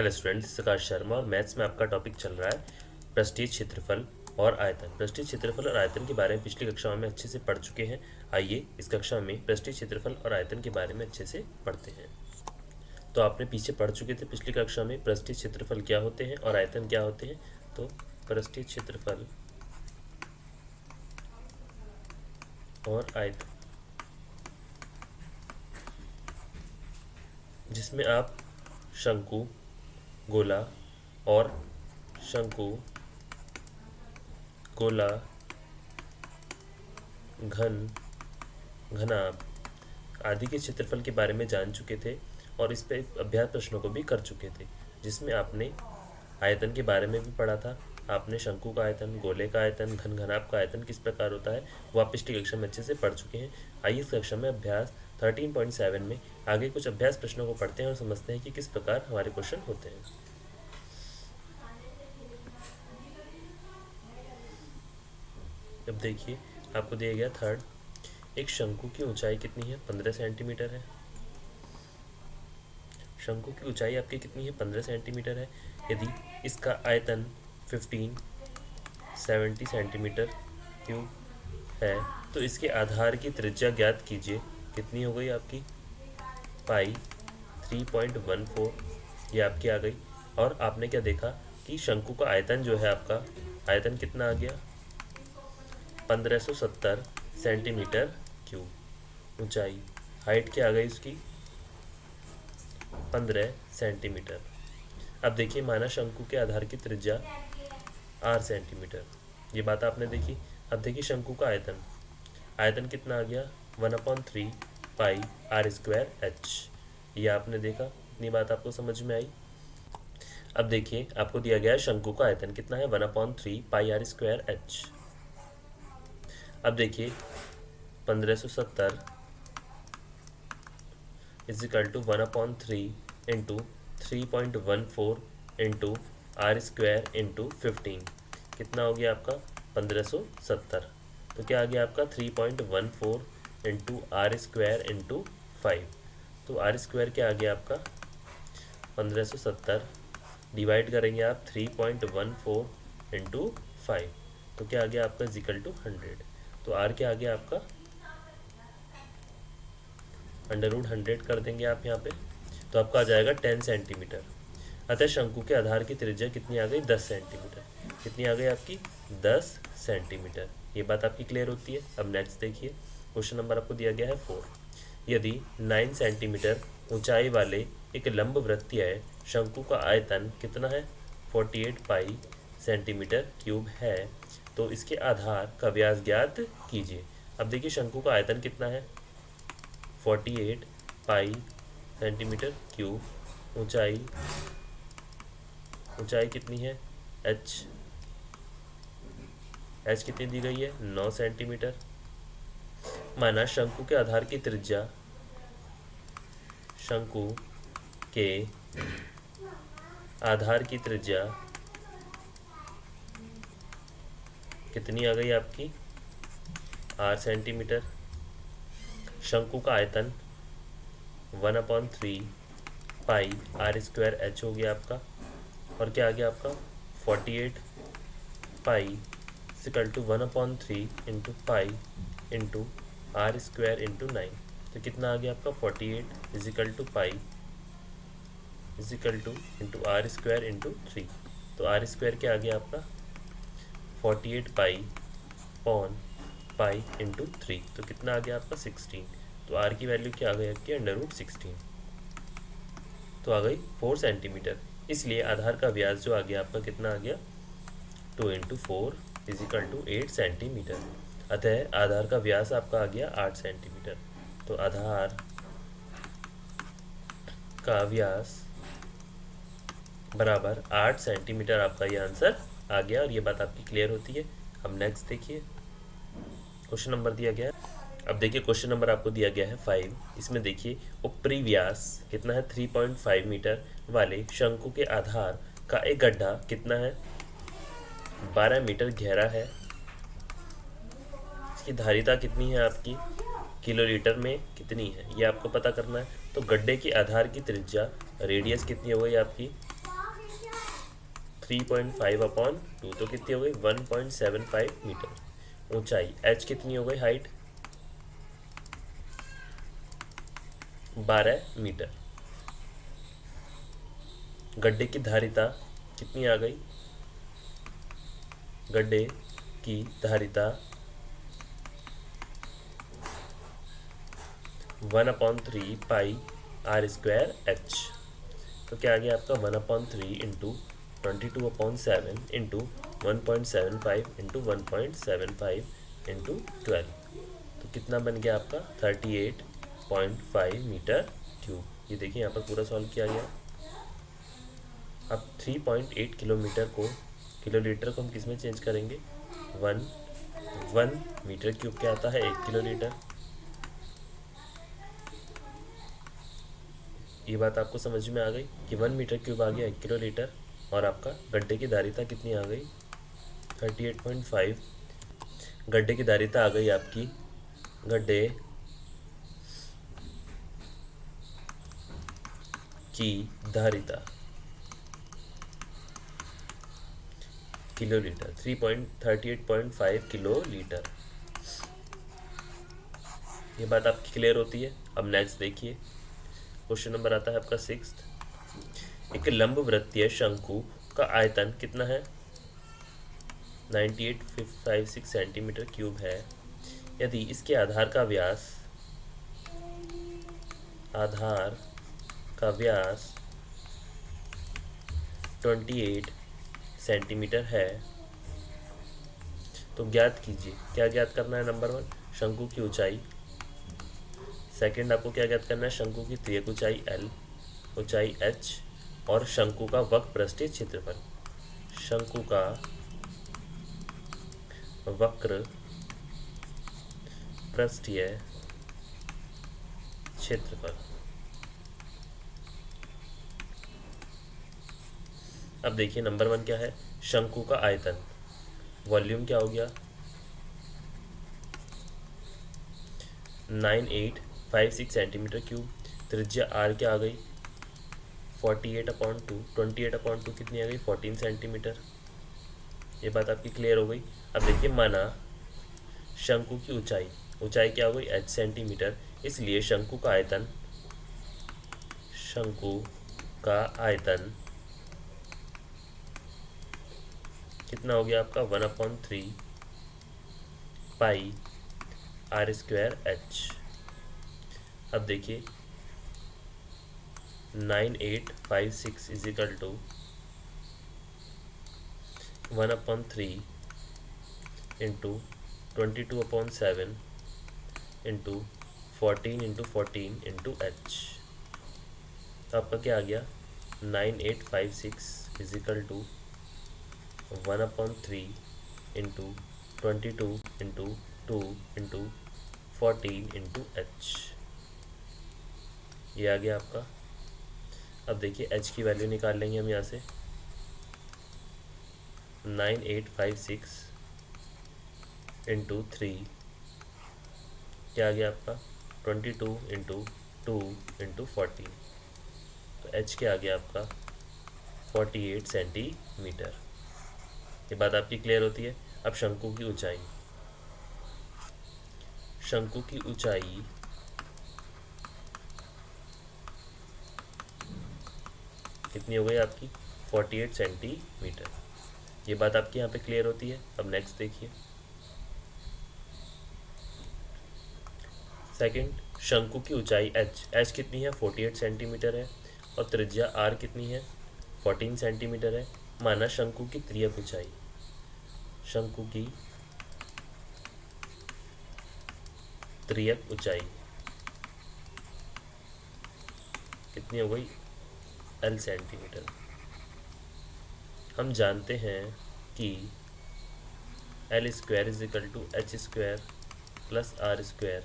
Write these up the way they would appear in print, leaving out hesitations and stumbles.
Hello students, आकाश शर्मा और maths में आपका टॉपिक चल रहा है पृष्ठीय क्षेत्रफल और आयतन। पृष्ठीय क्षेत्रफल और आयतन के बारे में पिछली कक्षा में अच्छे से पढ़ चुके हैं। आइए इस कक्षा में पृष्ठीय क्षेत्रफल और आयतन के बारे में अच्छे से पढ़ते हैं। तो आपने पीछे पढ़ चुके थे पिछली कक्षा में पृष्ठीय क्षेत्रफल क्या होते हैं और आयतन क्या होते हैं। तो पृष्ठीय क्षेत्रफल और आयतन, जिसमें आप शंकु, गोला और शंकु, गोला, घन, घनाभ आदि के क्षेत्रफल के बारे में जान चुके थे और इस पे अभ्यास प्रश्नों को भी कर चुके थे, जिसमें आपने आयतन के बारे में भी पढ़ा था। आपने शंकु का आयतन, गोले का आयतन, घन घनाभ का आयतन किस प्रकार होता है वो आप पिछली कक्षा में अच्छे से पढ़ चुके हैं। आइए इस कक्षा में अभ्यास 13.7 में आगे कुछ अभ्यास प्रश्नों को पढ़ते हैं और समझते हैं कि किस प्रकार हमारे क्वेश्चन होते हैं। अब देखिए, आपको दिया गया थर्ड, एक शंकु की ऊंचाई कितनी है? 15 सेंटीमीटर है। शंकु की ऊंचाई आपकी कितनी है? 15 सेंटीमीटर है। यदि इसका आयतन 1570 सेंटीमीटर क्यूब है तो इसके आधार की त्रिज्या ज्ञात कीजिए। कितनी हो गई आपकी? पाई 3.14 ये आपकी आ गई। और आपने क्या देखा कि शंकु का आयतन जो है, आपका आयतन कितना आ गया? 1570 सेंटीमीटर क्यूब। ऊंचाई, हाइट क्या आ गई उसकी? 15 सेंटीमीटर। अब देखिए, माना शंकु के आधार की त्रिज्या r सेंटीमीटर, ये बात आपने देखी। अब देखिए शंकु का आयतन, आयतन कितना आ गया? 1/3 पाई r स्क्वायर h, ये आपने देखा। इतनी बात आपको समझ में आई। अब देखिए, आपको दिया गया है शंकु का आयतन कितना है? 1/3 पाई r स्क्वायर h। अब देखिए 1570 is equal to 1/3 into 3.14 into r square into 15, कितना हो गया आपका? 1570। तो क्या आ गया आपका? 3.14 इंटू आर स्क्वायर इंटू 5। तो आर स्क्वायर क्या आ गया आपका? 1570 डिवाइड करेंगे आप 3.14 इंटू 5, तो क्या आ गया आपका? Is equal to 100। तो आर क्या आ गया आपका? √100 कर देंगे आप यहाँ पे, तो आपका आ जाएगा 10 सेंटीमीटर। अतः शंकु के आधार की त्रिज्या कितनी आ गई? 10 सेंटीमीटर। कितनी आ गई आपकी? 10 सेंटीमीटर। ये बात आपकी क्लियर होती है। अब नेक्स्ट देखिए, क्वेश्चन नंबर आपको दिया गया है 4। यदि 9 सेंटीमीटर ऊंचाई वाले एक लंब वृत्तीय शंकु का आयतन कितना है? 48 पाई सेंटीमीटर क्यूब है तो इसके आधार का व्यास ज्ञात कीजिए। अब देखिए शंकु का आयतन कितना है? 48 पाई सेंटीमीटर क्यूब। ऊंचाई, ऊंचाई कितनी है? h कितनी दी गई है? 9 सेंटीमीटर। माना शंकु के आधार की त्रिज्या, शंकु के आधार की त्रिज्या कितनी आ गई आपकी? 8 सेंटीमीटर। शंकु का आयतन 1/3 पाई r स्क्वायर h हो गया आपका। और क्या आ गया आपका? 48 pi equal to 1/3 into pi into r square into 9। तो कितना आ गया आपका? 48 is equal to pi is equal to into r square into 3। तो आर स्क्वायर क्या आ गया आपका? 48 पाई पॉन पाई इंटू 3। तो कितना आ गया आपका? 16। तो आर की वैल्यू क्या आ गई आपकी? √16। तो आ गई 4 सेंटीमीटर। इसलिए आधार का व्यास जो आ गया आपका कितना आ गया? 2 इंटू 4 इजिकल टू 8 सेंटीमीटर। अतः आधार का व्यास आपका आ गया 8 सेंटीमीटर। तो आधार का व्यास बराबर 8 सेंटीमीटर, आपका ये आंसर आ गया। और ये बात आपकी क्लियर होती है। अब नेक्स्ट देखिए, क्वेश्चन नंबर दिया गया है। अब देखिए क्वेश्चन नंबर आपको दिया गया है 5। इसमें देखिए ऊपरी व्यास कितना है? 3.5 मीटर वाले शंकु के आधार का एक गड्ढा कितना है? 12 मीटर गहरा है। इसकी धारिता कितनी है आपकी? किलोलीटर में कितनी है ये आपको पता करना है। तो गड्ढे के आधार की त्रिज्या, रेडियस कितनी हो गई आपकी? 3.5/2 तो कितनी हो गई 1.75 मीटर। ऊंचाई h कितनी हो गई, हाइट 12 मीटर। गड्ढे की धारिता कितनी आ गई, गड्ढे की धारिता 1/3 πr² h। तो क्या आ गया आपका 1/3 इंटू 22/7 इंटू 1.75 इंटू 1.75 इंटू 12। तो कितना बन गया आपका 38.5 मीटर क्यूब। ये देखिए यहाँ पर पूरा सॉल्व किया गया। अब 3.8 किलोमीटर को किलोलीटर को हम किस में चेंज करेंगे, 1 मीटर क्यूब क्या आता है 1 किलोलीटर। ये बात आपको समझ में आ गई कि 1 मीटर क्यूब आ गया 1 किलोलीटर, और आपका गड्ढे की धारिता कितनी आ गई 38.5। गड्ढे की धारिता आ गई आपकी, गड्ढे की धारिता किलोलीटर 38.5 किलोलीटर। ये बात आपकी क्लियर होती है। अब नेक्स्ट देखिए, क्वेश्चन नंबर आता है आपका 6। एक लंबवृत्तीय शंकु का आयतन कितना है, 9856 सेंटीमीटर क्यूब है। यदि इसके आधार का व्यास 28 सेंटीमीटर है तो ज्ञात कीजिए। क्या ज्ञात करना है, नंबर 1 शंकु की ऊंचाई, सेकंड आपको क्या ज्ञात करना है शंकु की त्रियक ऊंचाई L, ऊंचाई h, और शंकु का वक्र पृष्ठीय क्षेत्रफल। शंकु का वक्र पृष्ठीय क्षेत्रफल। अब देखिए नंबर 1 क्या है, शंकु का आयतन, वॉल्यूम क्या हो गया 9856 सेंटीमीटर क्यूब, त्रिज्या r क्या आ गई 48/2, 28/2 कितनी आ गई 14 सेंटीमीटर। ये बात आपकी क्लियर हो गई। अब देखिए माना शंकु की ऊंचाई क्या हो गई h सेंटीमीटर, इसलिए शंकु का आयतन कितना हो गया आपका 1/3 πr²h। अब देखिए 9856 is equal to 1/3 into 22/7 into 14 into 14 into h। तो आपका क्या आ गया 9856 is equal to 1/3 into 22 into 2 into 14 into h। ये आ गया आपका। अब देखिए h की वैल्यू निकाल लेंगे हम यहाँ से, 9856 इंटू 3 क्या आ गया आपका 22 इंटू 2 इंटू 14। तो h क्या आ गया आपका 48 सेंटीमीटर। ये बात आपकी क्लियर होती है। अब शंकु की ऊंचाई कितनी हो गई आपकी 48 सेंटीमीटर। ये बात आपकी यहाँ पे क्लियर होती है। अब नेक्स्ट देखिए सेकंड, शंकु की ऊंचाई h कितनी है 48 सेंटीमीटर है, और त्रिज्या r कितनी है 14 सेंटीमीटर है। माना शंकु की त्रियक ऊंचाई कितनी हो गई L सेंटीमीटर। हम जानते हैं कि L² is equal to h² plus r²।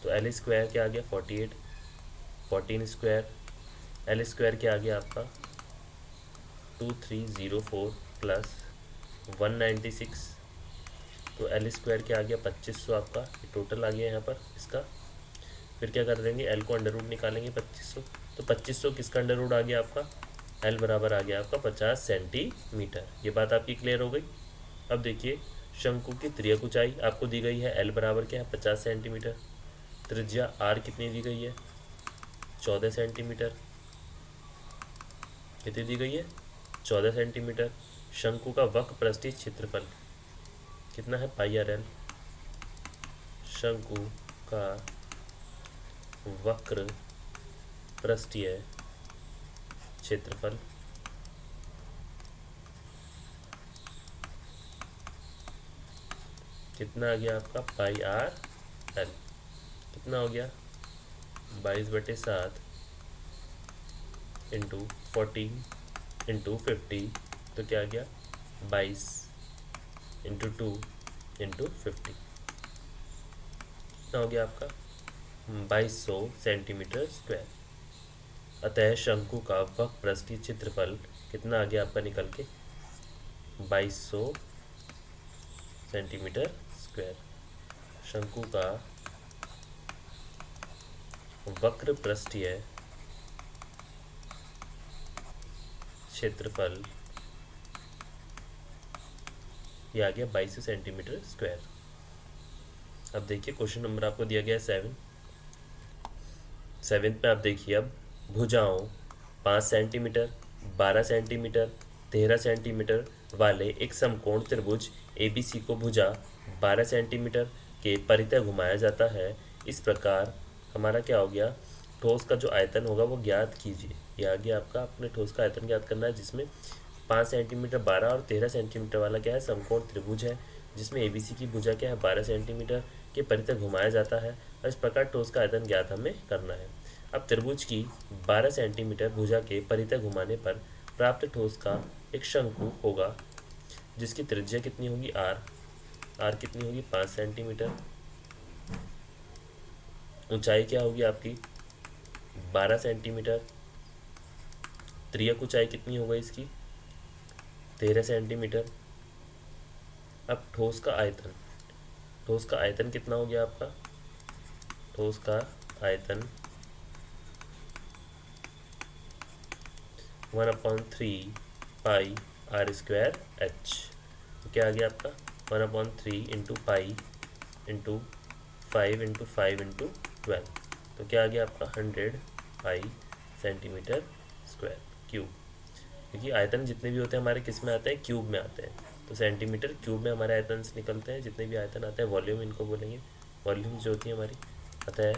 तो L² क्या आ गया 48, 14² L² क्या आ गया आपका 2304 प्लस 196। तो L² क्या आ गया 2500 आपका, ये टोटल आ गया यहाँ पर इसका। फिर क्या कर देंगे L को अंडर रूट निकालेंगे 2500, तो 2500 किसका अंडर रूट आ गया आपका एल बराबर आ गया आपका 50 सेंटीमीटर। ये बात आपकी क्लियर हो गई। अब देखिए शंकु की त्रियक ऊंचाई आपको दी गई है, एल बराबर क्या है 50 सेंटीमीटर। त्रिज्या आर कितनी दी गई है 14 सेंटीमीटर। कितनी दी गई है 14 सेंटीमीटर। शंकु का वक्र पृष्ठीय क्षेत्रफल कितना है पाई आर एल। शंकु का वक्र पृष्ठीय क्षेत्रफल कितना आ गया आपका पाई आर एल। कितना हो गया 22/7 इंटू 14 इंटू 50, तो क्या आ गया 22 इंटू 2 इंटू 50। कितना हो गया आपका 2200 सेंटीमीटर स्क्वायर। अतः शंकु का वक्र पृष्ठीय क्षेत्रफल कितना आ गया आपका निकल के 2200 सेंटीमीटर स्क्वायर। शंकु का वक्र पृष्ठीय क्षेत्रफल ये आ गया 2200 सेंटीमीटर स्क्वायर। अब देखिए क्वेश्चन नंबर आपको दिया गया है 7th में। आप देखिए अब भुजाओं 5 सेंटीमीटर 12 सेंटीमीटर 13 सेंटीमीटर वाले एक समकोण त्रिभुज ABC को भुजा 12 सेंटीमीटर के परितः घुमाया जाता है। इस प्रकार हमारा क्या हो गया ठोस का जो आयतन होगा वो ज्ञात कीजिए। ये आ गया आपका अपने ठोस का आयतन ज्ञात करना है, जिसमें 5 सेंटीमीटर 12 और 13 सेंटीमीटर वाला क्या है समकोण त्रिभुज है, जिसमें ABC की भुजा क्या है 12 सेंटीमीटर के परितः घुमाया जाता है। और इस प्रकार ठोस का आयतन ज्ञात हमें करना है। अब त्रिभुज की 12 सेंटीमीटर भुजा के परितः घुमाने पर प्राप्त ठोस का एक शंकु होगा, जिसकी त्रिज्या कितनी होगी आर कितनी होगी 5 सेंटीमीटर। ऊंचाई क्या होगी आपकी 12 सेंटीमीटर। त्रियक ऊंचाई कितनी होगी इसकी 13 सेंटीमीटर। अब ठोस का आयतन कितना हो गया आपका। ठोस का आयतन 1/3 पाई आर स्क्वायर एच। तो क्या आ गया आपका 1/3 into pi into 5 into 5 into 12, तो क्या आ गया आपका 100 पाई सेंटीमीटर स्क्वायर क्यूब। क्योंकि आयतन जितने भी होते हैं हमारे किस में आते हैं क्यूब में आते हैं, तो सेंटीमीटर क्यूब में हमारे आयतन निकलते हैं। जितने भी आयतन आते हैं वॉल्यूम इनको बोलेंगे, वॉल्यूम जो होती है हमारी। अतः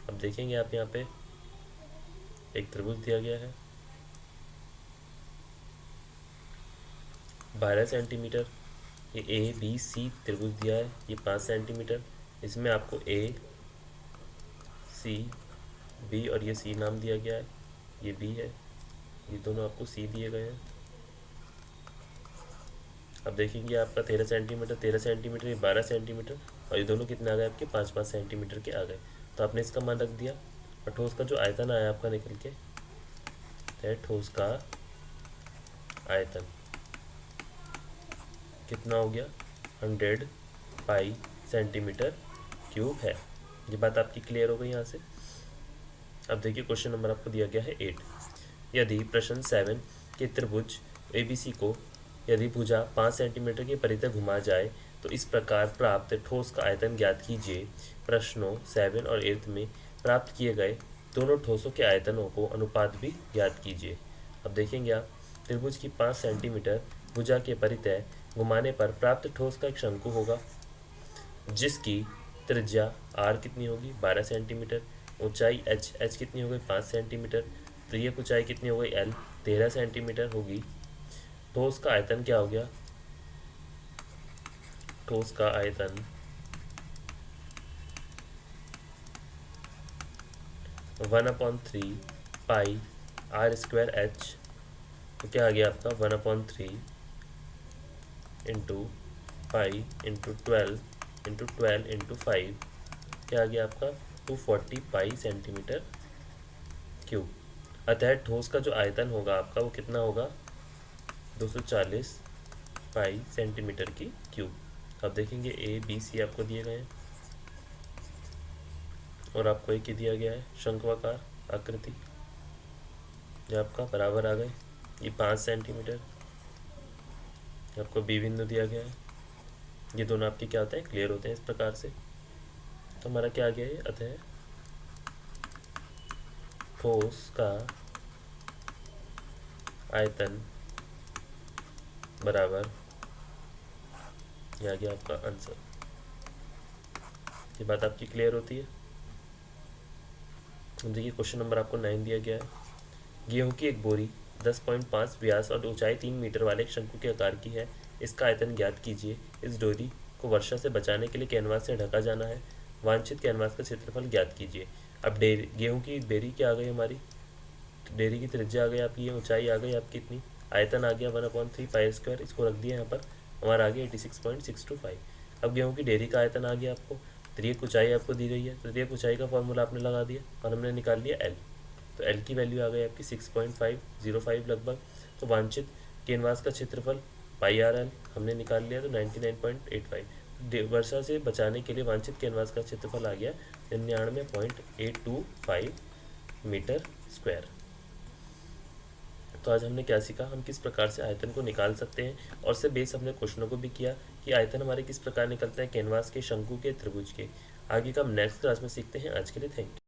अब देखेंगे आप यहाँ पे एक त्रिभुज दिया गया है 12 सेंटीमीटर। ये ABC त्रिभुज दिया है, ये 5 सेंटीमीटर। इसमें आपको ACB और ये C नाम दिया गया है, ये B है, ये दोनों आपको C दिए गए हैं। अब देखेंगे आपका 13 सेंटीमीटर ये 12 सेंटीमीटर, और ये दोनों कितने आ गए आपके 5-5 सेंटीमीटर के आ गए। तो आपने इसका मान रख दिया। और ठोस का जो आयतन आया आपका निकल के है, ठोस का आयतन कितना हो गया 100 पाई सेंटीमीटर क्यूब है। ये बात आपकी क्लियर हो गई यहाँ से। अब देखिए क्वेश्चन नंबर आपको दिया गया है 8। यदि प्रश्न 7 के त्रिभुज ABC को यदि भुजा 5 सेंटीमीटर के परितः घुमा जाए तो इस प्रकार प्राप्त ठोस का आयतन ज्ञात कीजिए। प्रश्नों 7 और 8 में प्राप्त किए गए दोनों ठोसों के आयतनों को अनुपात भी ज्ञात कीजिए। अब देखेंगे आप त्रिभुज की 5 सेंटीमीटर भुजा के परितः घुमाने पर प्राप्त ठोस का एक शंकु होगा, जिसकी त्रिज्या r कितनी होगी 12 सेंटीमीटर। ऊंचाई h कितनी हो गई 5 सेंटीमीटर। त्रियक ऊंचाई कितनी हो गई l 13 सेंटीमीटर होगी। ठोस का आयतन क्या हो गया, ठोस का आयतन 1/3 पाई आर स्क्वायर एच। तो क्या आ गया आपका 1/3 into pi into 12 into 12 into 5, क्या आ गया आपका 240 पाई सेंटीमीटर क्यूब। अतः ठोस का जो आयतन होगा आपका वो कितना होगा 240 पाई सेंटीमीटर की क्यूब। अब देखेंगे ABC आपको दिए गए हैं और आपको एक ही दिया गया है शंक्वाकार आकृति, जो आपका बराबर आ गए ये 5 सेंटीमीटर, आपको बी बिंदु दिया गया है। ये दोनों आपके क्या होते हैं, क्लियर होते हैं इस प्रकार से। तो हमारा क्या आ गया ये, अतः ठोस का आयतन बराबर, ये आ गया आपका आंसर। ये बात आपकी क्लियर होती है। देखिए क्वेश्चन नंबर आपको 9 दिया गया है। गेहूं की एक बोरी 10.5 व्यास और ऊंचाई 3 मीटर वाले एक शंकु के आकार की है। इसका आयतन ज्ञात कीजिए। इस डोरी को वर्षा से बचाने के लिए कैनवास से ढका जाना है। वांछित कैनवास का क्षेत्रफल ज्ञात कीजिए। अब गेहूं की बेरी क्या आ गई हमारी, डेयरी की त्रिज्या आ गई आपकी, ये ऊंचाई आ गई आपकी इतनी, आयतन आ गया 1/3 पाई स्क्वायर, इसको रख दिया यहाँ पर, हमारा आ गया 86.625। अब गेहूं की डेयरी का आयतन आ गया आपको, त्रियक ऊंचाई आपको दी गई है, तो त्रियक ऊंचाई का फॉर्मूला आपने लगा दिया और हमने निकाल लिया एल। तो एल की वैल्यू आ गई आपकी 6.505 लगभग। तो वांछित कैनवास का क्षेत्रफल पाई आर एल हमने निकाल लिया, तो 99.85। वर्षा से बचाने के लिए वांछित कैनवास का क्षेत्रफल आ गया 99.825 मीटर स्क्वायर। तो आज हमने क्या सीखा, हम किस प्रकार से आयतन को निकाल सकते हैं, और से बेस हमने क्वेश्चनों को भी किया कि आयतन हमारे किस प्रकार निकलते हैं, कैनवास के, शंकु के, त्रिभुज के। आगे का हम नेक्स्ट क्लास में सीखते हैं। आज के लिए थैंक यू।